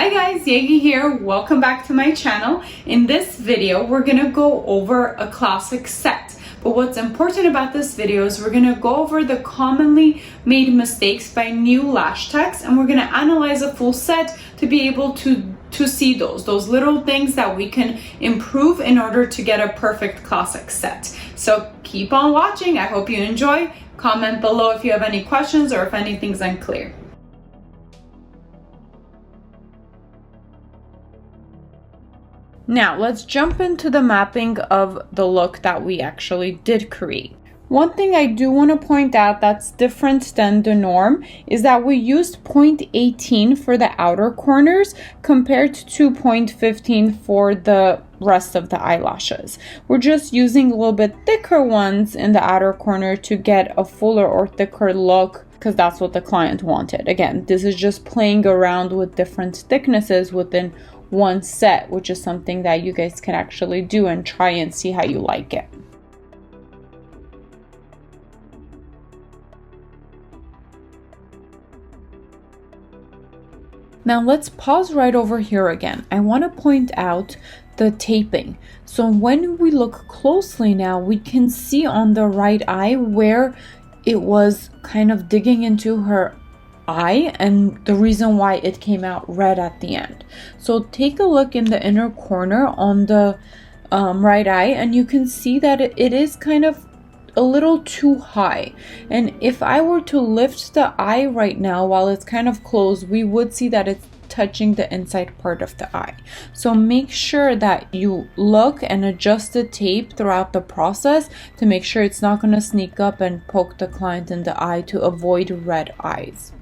Hi guys, Yegi here. Welcome back to my channel. In this video, we're gonna go over a classic set. But what's important about this video is we're gonna go over the commonly made mistakes by new lash techs, and we're gonna analyze a full set to be able to see those little things that we can improve in order to get a perfect classic set. So keep on watching. I hope you enjoy. Comment below if you have any questions or if anything's unclear. Now let's jump into the mapping of the look that we actually did create. One thing I do want to point out that's different than the norm is that we used 0.18 for the outer corners compared to 0.15 for the rest of the eyelashes. We're just using a little bit thicker ones in the outer corner to get a fuller or thicker look, because that's what the client wanted. Again, this is just playing around with different thicknesses within one set, which is something that you guys can actually do and try and see how you like it. Now let's pause right over here again. I want to point out the taping. So when we look closely now, we can see on the right eye where it was kind of digging into her eye and the reason why it came out red at the end. So take a look in the inner corner on the right eye, and you can see that it is kind of a little too high. And if I were to lift the eye right now while it's kind of closed, we would see that it's touching the inside part of the eye. So make sure that you look and adjust the tape throughout the process to make sure it's not going to sneak up and poke the client in the eye to avoid red eyes.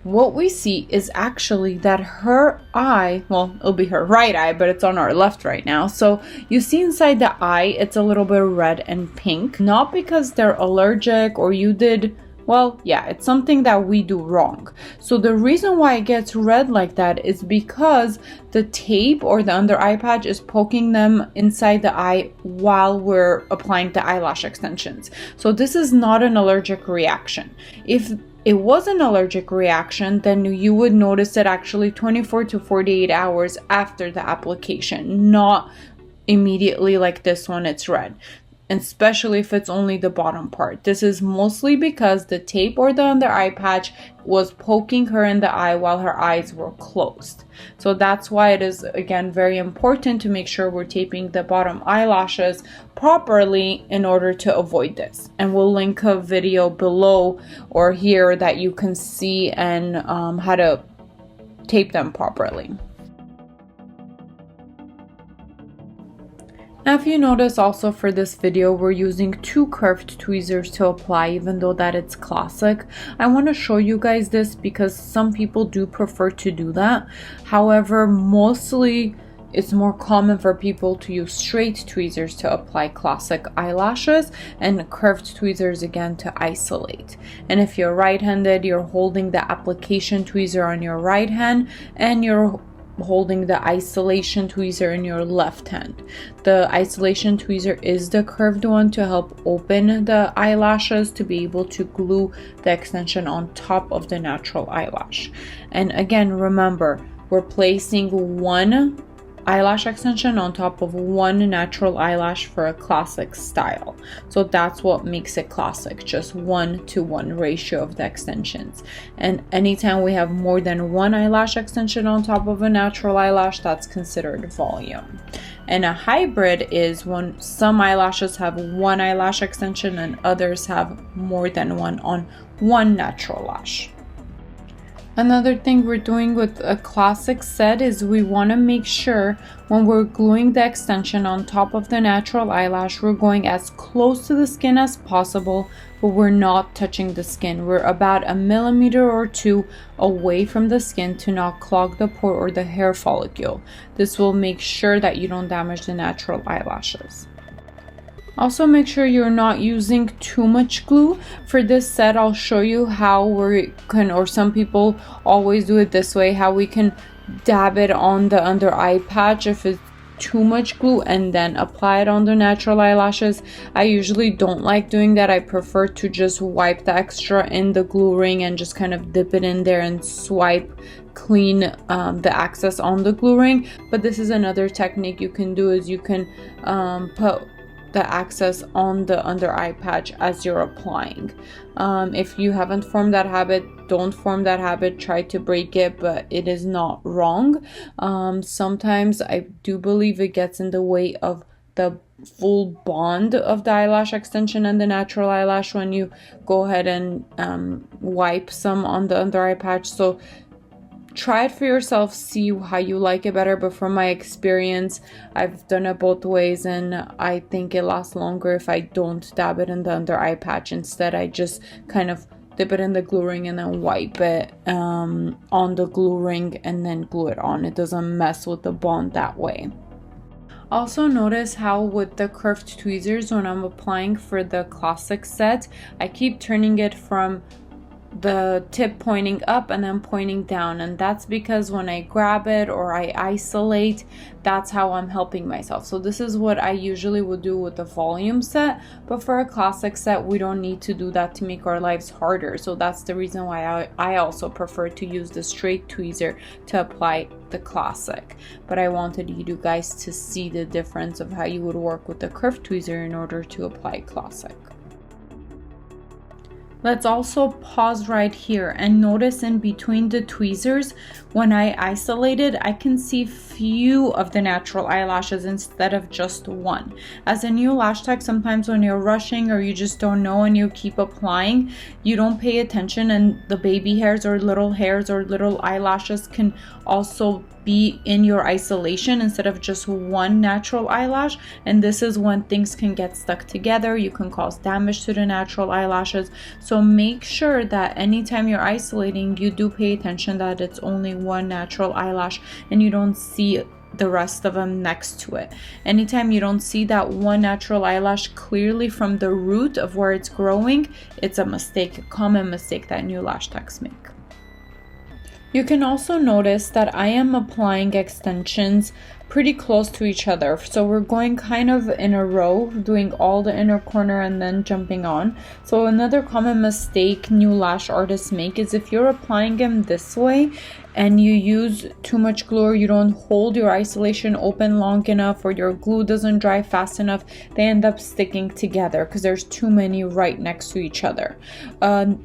What we see is actually that her eye, well, it'll be her right eye, but it's on our left right now. So you see inside the eye, it's a little bit red and pink, not because they're allergic or you did, well, yeah, it's something that we do wrong. So the reason why it gets red like that is because the tape or the under eye patch is poking them inside the eye while we're applying the eyelash extensions. So this is not an allergic reaction. If it was an allergic reaction, then you would notice it actually 24 to 48 hours after the application, not immediately like this one, it's red. And especially if it's only the bottom part. This is mostly because the tape or the under eye patch was poking her in the eye while her eyes were closed. So that's why it is, again, very important to make sure we're taping the bottom eyelashes properly in order to avoid this. And we'll link a video below or here that you can see and how to tape them properly. Now if you notice also for this video, we're using two curved tweezers to apply, even though that it's classic. I want to show you guys this because some people do prefer to do that. However, mostly it's more common for people to use straight tweezers to apply classic eyelashes and curved tweezers again to isolate. And if you're right-handed, you're holding the application tweezer on your right hand and you're holding the isolation tweezer in your left hand. The isolation tweezer is the curved one to help open the eyelashes to be able to glue the extension on top of the natural eyelash. And again, remember, we're placing one eyelash extension on top of one natural eyelash for a classic style. So that's what makes it classic, just 1-to-1 ratio of the extensions. And anytime we have more than one eyelash extension on top of a natural eyelash, that's considered volume. And a hybrid is when some eyelashes have one eyelash extension and others have more than one on one natural lash. Another thing we're doing with a classic set is we want to make sure when we're gluing the extension on top of the natural eyelash, we're going as close to the skin as possible, but we're not touching the skin. We're about 1 millimeter or 2 away from the skin to not clog the pore or the hair follicle. This will make sure that you don't damage the natural eyelashes. Also make sure you're not using too much glue. For this set, I'll show you how we can, or some people always do it this way, how we can dab it on the under eye patch if too much glue and then apply it on the natural eyelashes. I usually don't like doing that. I prefer to just wipe the extra in the glue ring and just kind of dip it in there and swipe clean the excess on the glue ring. But this is another technique you can do, is you can put the excess on the under eye patch as you're applying. If you haven't formed that habit, don't form that habit. Try to break it, but it is not wrong. Sometimes I do believe it gets in the way of the full bond of the eyelash extension and the natural eyelash when you go ahead and wipe some on the under eye patch. So try it for yourself, see how you like it better. But from my experience, I've done it both ways, and I think it lasts longer if I don't dab it in the under eye patch. Instead, I just kind of dip it in the glue ring and then wipe it on the glue ring and then glue it on. It doesn't mess with the bond that way. Also notice how with the curved tweezers, when I'm applying for the classic set, I keep turning it from the tip pointing up and then pointing down, and that's because when I grab it or I isolate, that's how I'm helping myself. So this is what I usually would do with the volume set, but for a classic set we don't need to do that to make our lives harder. So that's the reason why I also prefer to use the straight tweezer to apply the classic. But I wanted you guys to see the difference of how you would work with the curved tweezer in order to apply classic. Let's also pause right here and notice in between the tweezers, when I isolated, I can see few of the natural eyelashes instead of just one. As a new lash tech, sometimes when you're rushing or you just don't know and you keep applying, you don't pay attention, and the baby hairs or little eyelashes can also be in your isolation instead of just one natural eyelash, and this is when things can get stuck together. You can cause damage to the natural eyelashes. So make sure that anytime you're isolating, you do pay attention that it's only one natural eyelash and you don't see the rest of them next to it. Anytime you don't see that one natural eyelash clearly from the root of where it's growing, it's a mistake, a common mistake that new lash techs make. You can also notice that I am applying extensions pretty close to each other. So we're going kind of in a row, doing all the inner corner and then jumping on. So another common mistake new lash artists make is if you're applying them this way and you use too much glue, or you don't hold your isolation open long enough, or your glue doesn't dry fast enough, they end up sticking together because there's too many right next to each other.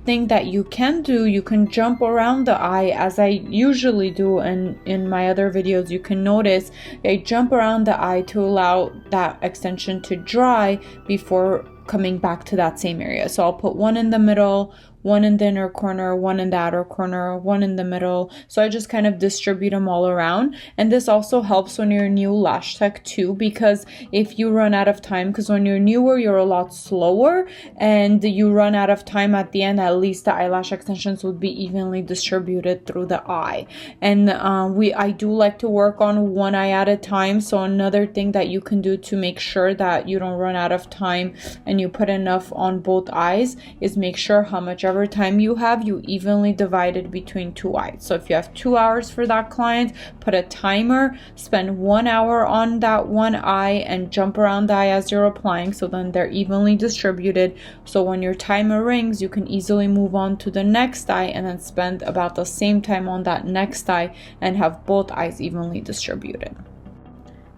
Thing that you can do, you can jump around the eye as I usually do, and in my other videos you can notice I jump around the eye to allow that extension to dry before coming back to that same area. So I'll put one in the middle, one in the inner corner, one in the outer corner, one in the middle. So I just kind of distribute them all around. And this also helps when you're new lash tech too, because if you run out of time, because when you're newer, you're a lot slower and you run out of time at the end, at least the eyelash extensions would be evenly distributed through the eye. And I do like to work on one eye at a time. So another thing that you can do to make sure that you don't run out of time and you put enough on both eyes is make sure how much time you have, you evenly divide it between two eyes. So if you have 2 hours for that client, put a timer, spend 1 hour on that one eye and jump around the eye as you're applying, so then they're evenly distributed. So when your timer rings, you can easily move on to the next eye and then spend about the same time on that next eye and have both eyes evenly distributed.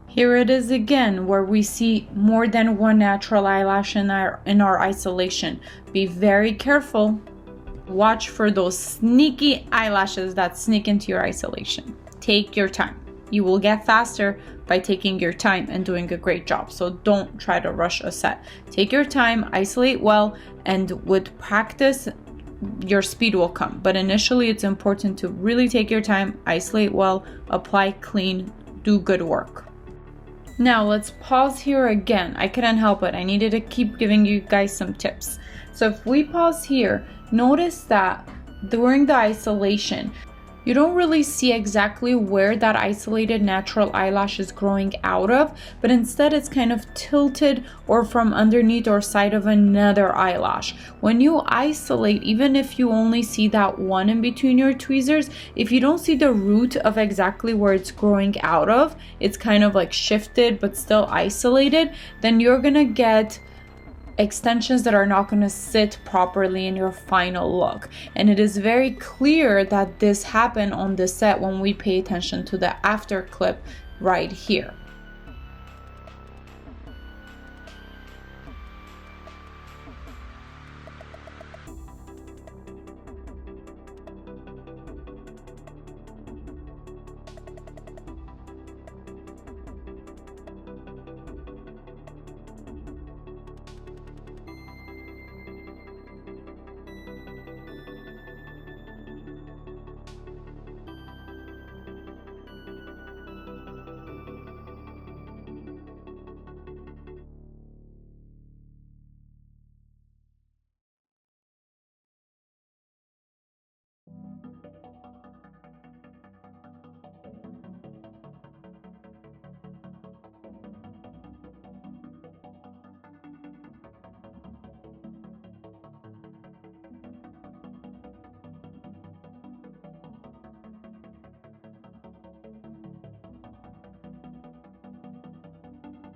Here it is again, where we see more than one natural eyelash in our isolation. Be very careful. Watch for those sneaky eyelashes that sneak into your isolation. Take your time. You will get faster by taking your time and doing a great job. So don't try to rush a set. Take your time, isolate well, and with practice, your speed will come. But initially, it's important to really take your time, isolate well, apply clean, do good work. Now let's pause here again. I couldn't help it. I needed to keep giving you guys some tips. So if we pause here, notice that during the isolation, You don't really see exactly where that isolated natural eyelash is growing out of, but instead it's kind of tilted or from underneath or side of another eyelash. When you isolate, even if you only see that one in between your tweezers, if you don't see the root of exactly where it's growing out of, it's kind of like shifted but still isolated, then you're gonna get extensions that are not going to sit properly in your final look. And it is very clear that this happened on the set when we pay attention to the after clip right here.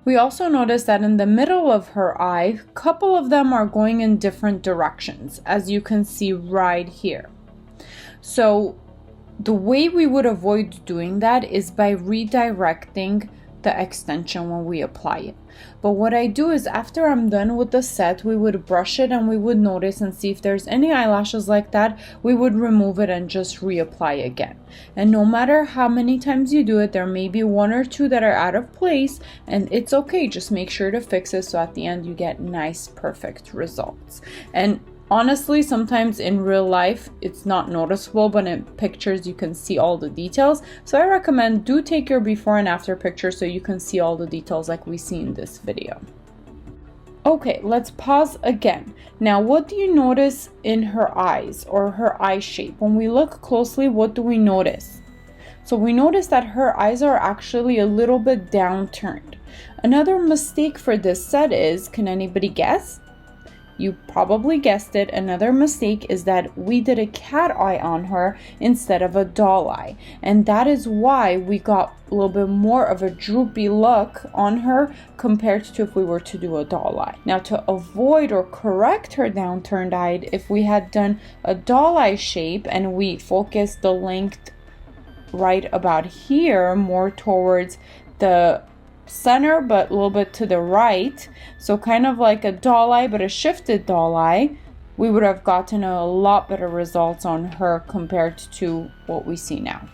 We also notice that in the middle of her eye, a couple of them are going in different directions, as you can see right here. So the way we would avoid doing that is by redirecting the extension when we apply it. But what I do is after I'm done with the set, we would brush it and we would notice and see if there's any eyelashes like that, we would remove it and just reapply again. And no matter how many times you do it, there may be one or two that are out of place, and it's okay, just make sure to fix it so at the end you get nice perfect results. And honestly, sometimes in real life it's not noticeable, but in pictures you can see all the details. So I recommend do take your before and after picture so you can see all the details like we see in this video. Okay, let's pause again. Now, what do you notice in her eyes or her eye shape? When we look closely, what do we notice? So we notice that her eyes are actually a little bit downturned. Another mistake for this set is, can anybody guess? You probably guessed it. Another mistake is that we did a cat eye on her instead of a doll eye. And that is why we got a little bit more of a droopy look on her compared to if we were to do a doll eye. Now, to avoid or correct her downturned eye, if we had done a doll eye shape and we focused the length right about here, more towards the center but a little bit to the right, so kind of like a doll eye but a shifted doll eye, we would have gotten a lot better results on her compared to what we see now.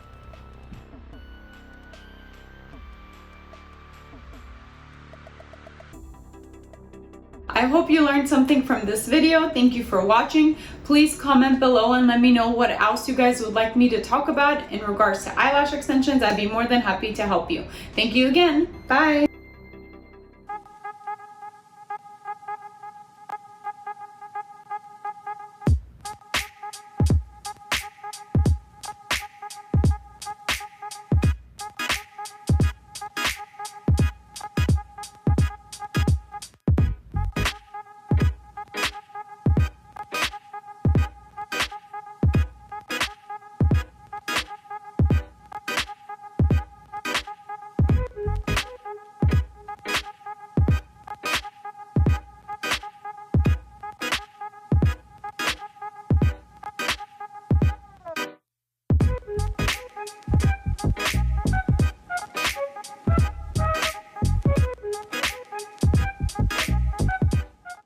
I hope you learned something from this video. Thank you for watching. Please comment below and let me know what else you guys would like me to talk about in regards to eyelash extensions. I'd be more than happy to help you. Thank you again. Bye.